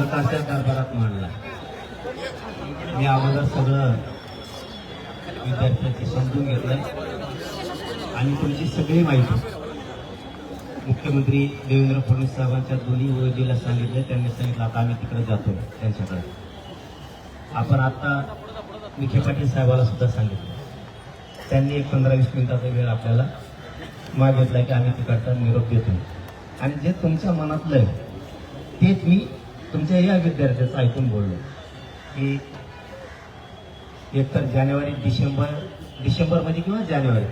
सरकारच्या दरबारात मांडला. मी अगोदर सगळं विद्यार्थ्यांची समजून घेतलंय आणि तुमची सगळी माहिती मुख्यमंत्री देवेंद्र फडणवीस साहेबांच्या दोन्ही ओळखीला सांगितलं. त्यांनी सांगितलं आता आम्ही तिकडे जातो त्यांच्याकडे. आपण आता विखे पाटील साहेबाला सुद्धा सांगितलं. त्यांनी एक 15-20 मिनिटाचा वेळ आपल्याला मागितला की आम्ही तिकडचा निरोप देतो. आणि जे तुमच्या मनातलं आहे तेच मी तुमच्या या विद्यार्थ्याचं ऐकून बोललो की एकतर जानेवारी डिसेंबरमध्ये किंवा जानेवारी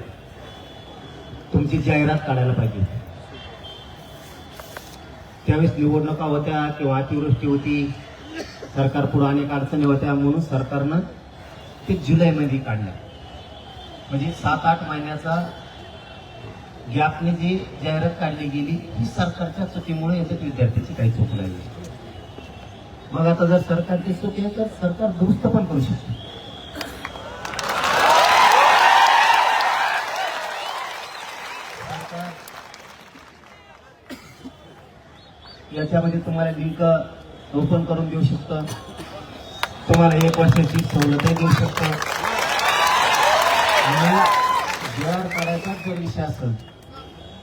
तुमची जाहिरात काढायला पाहिजे. त्यावेळेस निवडणुका होत्या किंवा अतिवृष्टी होती, सरकार पुढे अनेक अडचणी होत्या, म्हणून सरकारनं ते जुलैमध्ये काढलं. म्हणजे 7-8 महिन्याचा गॅपने जी जाहिरात काढली गेली ही सरकारच्या चुकीमुळे याच्यात विद्यार्थ्याची काही चूक नाही. मग आता जर सरकारची चूक आहे तर सरकार दुरुस्त पण करू शकते. याच्यामध्ये तुम्हाला लिंक ओपन करून देऊ शकतं, तुम्हाला 1 वर्षाची सवलतही देऊ शकतं. आणि JR काढायचा जर विषय असेल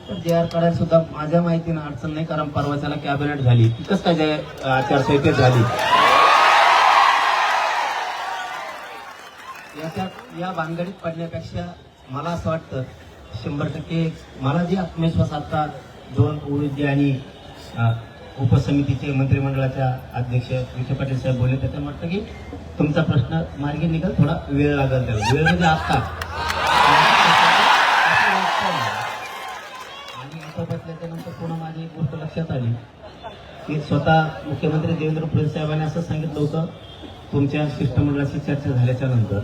तर JR काढायला सुद्धा माझ्या माहितीनं अडचण नाही, कारण परवाच्याला कॅबिनेट झाली. तिथंच काय आचारसंहितेत झाली. याच्यात या भानगडीत पडण्यापेक्षा मला असं वाटतं 100% मला जे आत्मविश्वास आता 2 ओळखी आणि उपसमितीचे मंत्रिमंडळाच्या अध्यक्ष विखे पाटील साहेब बोलले, त्याच्या म्हटलं की तुमचा प्रश्न मार्गी निघेल, थोडा वेळ लागेल. त्याला वेळ म्हणजे आता. आणि आता बसल्याच्यानंतर पुन्हा माझी एक गोष्ट लक्षात आली की स्वतः मुख्यमंत्री देवेंद्र फडणवीस साहेबांनी असं सांगितलं होतं तुमच्या शिष्टमंडळाशी चर्चा झाल्याच्या नंतर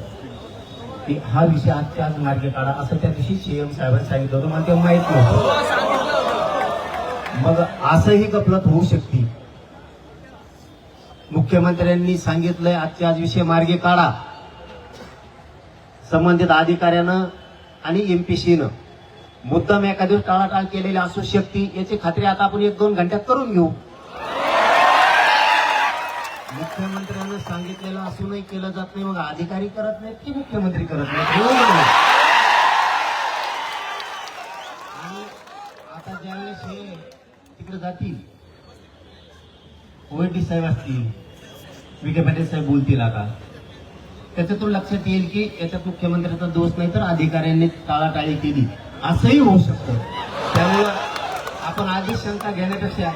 की हा विषय आजच्या आज मार्गी काढा, असं त्या दिवशी CM साहेबांनी सांगितलं होतं. मला ते माहित नव्हतं. मग असंही गफलत होऊ शकते. मुख्यमंत्र्यांनी सांगितलंय आजच्या आज विषय मार्गी काढा, संबंधित अधिकाऱ्यानं आणि MPCनं मुद्दाम एका दिवस टाळाटाळ केलेली असू शकते, याची खात्री आता आपण 1-2 घंट्यात करून घेऊ. मुख्यमंत्र्यांना सांगितलेलं असूनही केलं जात नाही, मग अधिकारी करत नाहीत की मुख्यमंत्री करत नाहीत. आणि आता ज्यावेळेस हे तिकडे जातील, OED साहेब असतील, विखे पाटील साहेब बोलतील, आता त्याच्यातून लक्षात येईल की याच्यात मुख्यमंत्र्याचा दोष नाही तर अधिकाऱ्यांनी टाळाटाळी केली, असंही होऊ शकतं. त्यामुळं आपण आधीच शंका घेण्यापेक्षा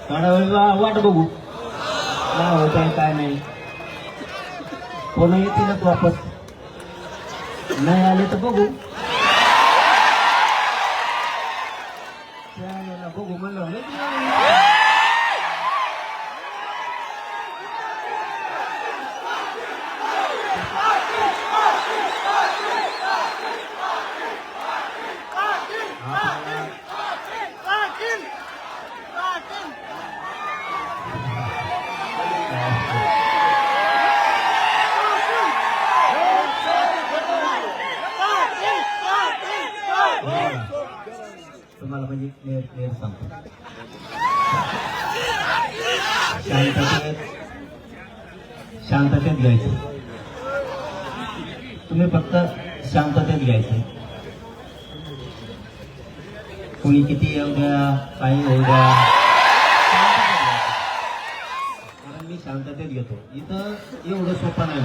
थोडा वेळ वाट बघू काय होत आहे काय नाही. कोण येतीलच वापस, नाही आले तर बघू. बघू म्हणलं तुम्हाला म्हणजे क्लिअर सांगतो. शांततेत घ्यायचं. तुम्ही फक्त शांततेत घ्यायचं. कोणी किती येऊ द्या, काही होऊ द्या, कारण मी शांततेत घेतो. इथं एवढं सोपं नाही.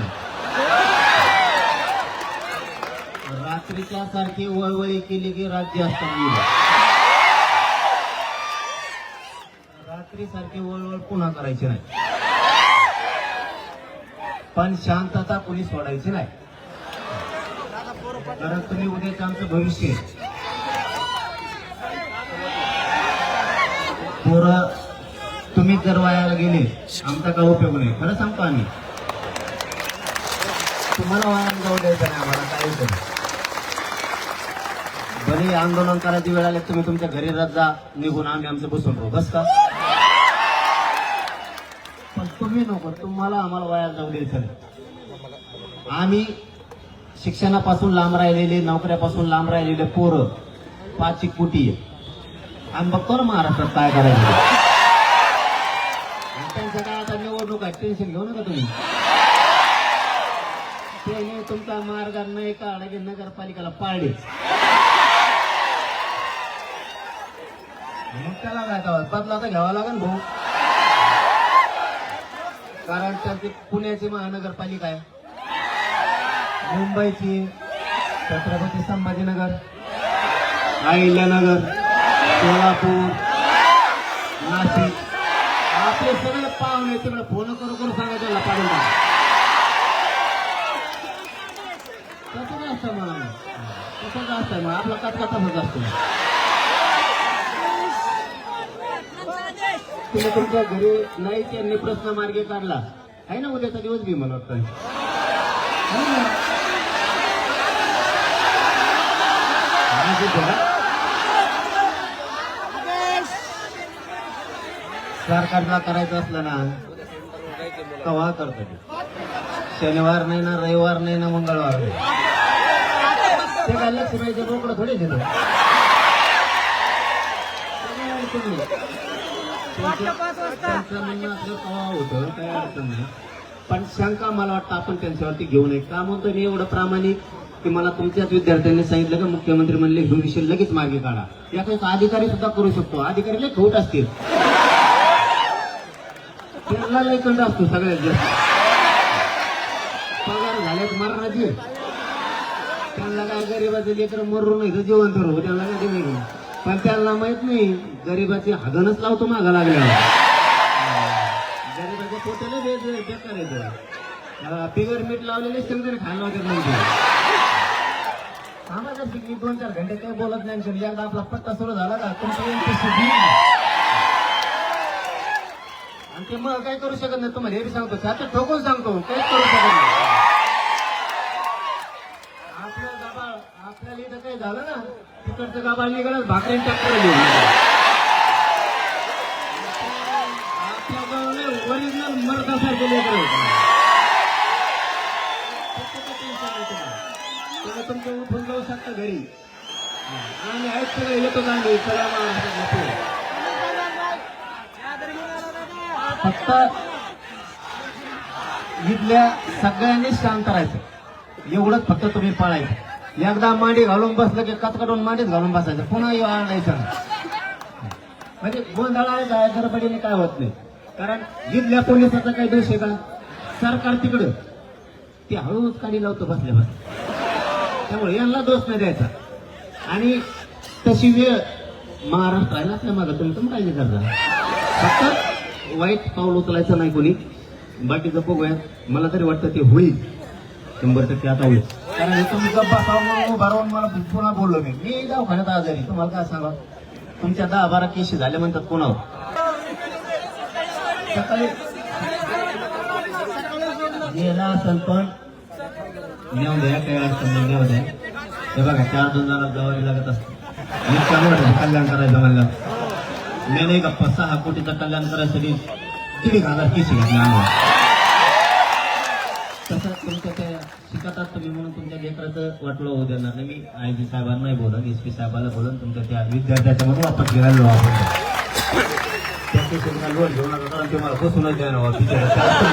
रात्रीच्या सारखी वळवळी केली की राज्य असताना रात्री सारखी वळवळ पुन्हा करायची नाही, पण शांतता कोणी सोडायची नाही. कारण तुम्ही उद्याचं आमचं भविष्य, पोरं तुम्ही जर वायाला गेले आमचा काय उपयोग नाही. खरं सांगतो आम्ही, तुम्हाला वायाला जाऊ द्यायचं नाही आम्हाला काय करू. भले आंदोलन करायची वेळ आले तुम्ही तुमच्या घरी जा निघून, आम्ही आमचं बसून राहू, बस का. पण तुम्ही नको, तुम्हाला आम्हाला वाया जाऊ द्यायचं नाही. आम्ही शिक्षणापासून लांब राहिलेले, नोकऱ्यापासून लांब राहिलेले पोरं 5 कोटी आहे. आम्ही बघतो ना महाराष्ट्रात काय करायचं. त्यांच्या काय आता निवड टेन्शन घेऊ नका तुम्ही. ते नाही तुमचा मार्ग नाही काढा की नगरपालिकेला पाडे मग त्याला काय बदला तर घ्यावा लागेल भाऊ. कारण त्याची पुण्याची महानगरपालिका आहे, मुंबईची छत्रपती संभाजीनगर, अहिल्यानगर, सोलापूर, नाशिक आपले सगळे पाहुणे तिकडे फोन करून सांगायचं त्याला पाडून टाका. तसंच असतं मला तसंच असतं मग आपला कचका तसंच असतो. तुम्ही तुमच्या घरी नाही त्यांनी प्रश्न मार्गे काढला आहे ना उद्याचा दिवस बी मला वाटतं. सरकारला करायचं असलं ना कवा करतो. शनिवार नाही ना, रविवार नाही ना, मंगळवार नाही. ते काय लक्ष्मीचं रोकडं थोडे देतो. त्यांचं म्हणणं असलं कवा होतं काही अडचण नाही, पण शंका मला वाटतं आपण त्यांच्यावरती घेऊ नये. का म्हणतो मी एवढं प्रामाणिक की मला तुमच्याच विद्यार्थ्यांनी सांगितलं का मुख्यमंत्री म्हणले हे विषय लगेच मागे काढा. याचा अधिकारी सुद्धा करू शकतो. अधिकारी लय खोट असतील, त्यांना लय कंड असतो सगळ्यात जास्त. पगार झाल्यात मरणाची, त्यांना काय गरीबाचे लेकर मरून नाही तर जेवण करू त्यांना काय नाही. पण त्यांना माहित नाही गरीबाची हागणच लावतो मागा लागल्यावर. गरीबाच्या पोटाला बेकार येतं. बिगर मीठ लावलेले समजून खायला वगैरे नाही. आम्हाला 2-4 घंटे काही बोलत नाही. एकदा आपला पट्टा सुरू झाला का तुमचं आणि ते मग काय करू शकत नाही. तुम्हाला हे बी सांगतो, आता ठोकून सांगतो काहीच करू शकत नाही. आपल्या गाबाळ आपल्याला इथं काही झालं ना तिकडचं गाबाळ निघालं भाकरी टाकलं घेऊन. आपल्या गावाला ओरिजिनल मर्दासारखे लेकर तुमचं उठून जाऊ शकता घरी आणि आहेत सगळे येतो गांधी सगळ्या महाराष्ट्रात. फक्त इथल्या सगळ्यांनी शांत राहायचं एवढंच फक्त तुम्ही पाळायचं. एकदा मांडी घालून बसलं की कचकटून मांडीच घालून बसायचं, पुन्हा आणायचं. म्हणजे गोंधळा गडबडीने काय होत नाही. कारण इथल्या पोलिसाचा काही दोष आहे का? सरकार तिकडं ते हळूच काढी लावतो बसल्या बस. त्यामुळे यांना दोष नाही द्यायचा. आणि तशी वेळ महाराष्ट्र आहे ना आपल्या मागं, तुम्ही काळजी करता. फक्त वाईट पाऊल उचलायचं नाही कोणी. बाकीचं बघूयात. मला तरी वाटतं ते होईल 100% आता होईल. कारण तुम्ही गप्पा सावरून उभा राहून मला पुन्हा बोललो मी दवाखान्यात आजारी. तुम्हाला काय सांगा, तुमच्या 10-12 केसेस झाले म्हणतात कोणावर. सकाळी गेला असेल पण नेऊ द्या, काही अडचण नाही, नेऊ द्या. हे बघा 4-2 जणांना जबाबदारी लागत असते. कल्याण करायचं म्हणलं मी नाही का 5-6 कोटीचं कल्याण करायसाठी 1,500 केसी घेतल्या. तसं तुमच्या त्या शिकतात तुम्ही म्हणून तुमच्या लेकराचं वाटलं होऊ देणार नाही. मी आयजी साहेबांना नाही बोलत, SP साहेबाला बोलून तुमच्या त्या विद्यार्थ्याच्या मध्ये वापस घ्यायला आपण त्या लोन घेऊ नका. कारण ते मला बसूनच द्या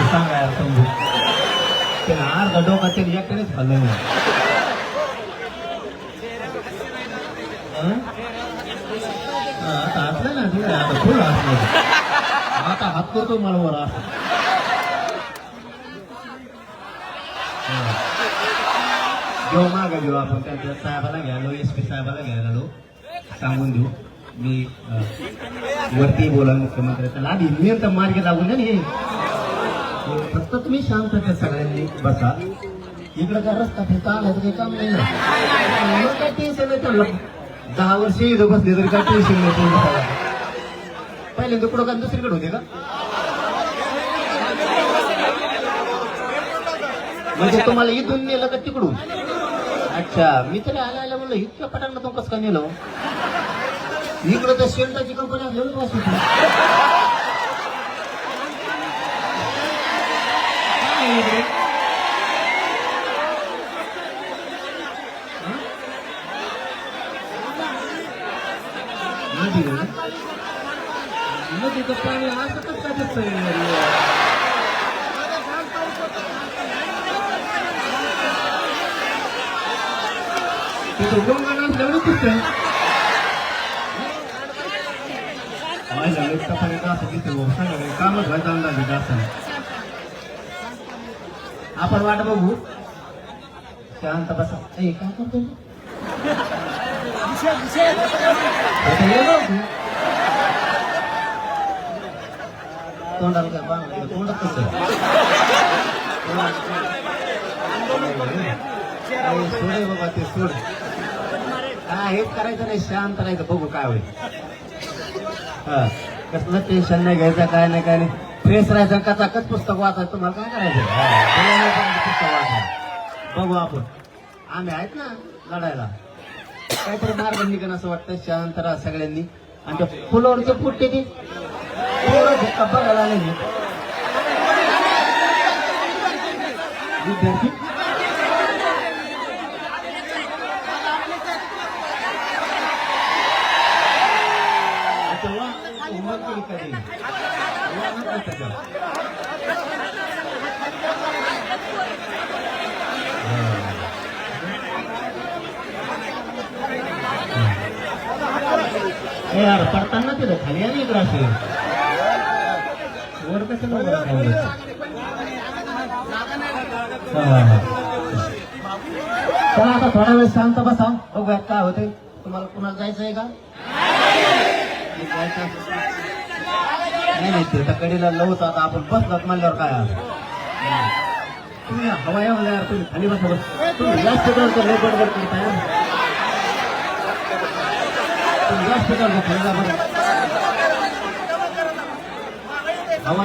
सांगा समजू. त्याला अर्धा डोका तरी एकट्यानेच खाल्लं नाही. आता हसलं ना तिकडे, आता फुल हसलं. आता हात करतो मला वर असं. घेऊ मागा घेऊ आपण त्या साहेबाला घ्यायलो, SP साहेबाला घ्यायला लो सांगून देऊ. मी वरती बोला मुख्यमंत्री त्याला आधी नियंत्र मार्ग लागून द्या. हे फक्त तुम्ही शांत त्या सगळ्यांनी बसा. इकडं काय रस्ता फिरता आला तर काही काम नाही ना. काय टेन्शन नाही त्यांना. 10 वर्ष इथं बसले तरी काय टेन्शन नाही. पहिल्यांदा कुठं का दुसरीकडे होते का? म्हणजे तुम्हाला इथून नेलं का तिकडून? अच्छा, मी तरी आला म्हणलं इतक्या पटांना तो कसं का नेलं. इकडं तर शेल्टाची कंपनी असल्यावर वाचली. नदीचं पाणी असं कसं काय दिसतंय. तिथं गोंगानं जेवढं दिसतंय माझ्या लेपटापर्यंत असं दिसतं सांगा कामच व्हायचं अंदाज जास्त आपण वाट बघू शांत बसा काय करतो तोंडाला काय बांधलं तोंडात कसं सोडे बाबा ते सोड काय हेच करायचं नाही शांत राहायचं बघू काय होईल हा कसलं टेन्शन नाही घ्यायचं काय नाही फ्रेश राहायचं कचाकच पुस्तक वाचायचं तुम्हाला काय करायचं पुस्तक वाचायचं बघू आपण आम्ही आहेत ना लढायला काहीतरी मार्ग निघण असं वाटतं शांत राहा सगळ्यांनी आणि त्या फुलावरचे फुटते ते बघायला आले विद्यार्थी यार पडताना तिथं खाली आणि इकडं असेल वर कसं चला आता थोडा वेळ शांत बसा बघूयात काय होते तुम्हाला कुणाला जायचं आहे का नाही त्या कडेला लवत आता आपण बसलात म्हणल्यावर काय तुम्ही हवा यार तुम्ही खाली बसा तुम्ही जास्त करतो लय गडबड करताय जास्त करतो खाली जा बरं हवा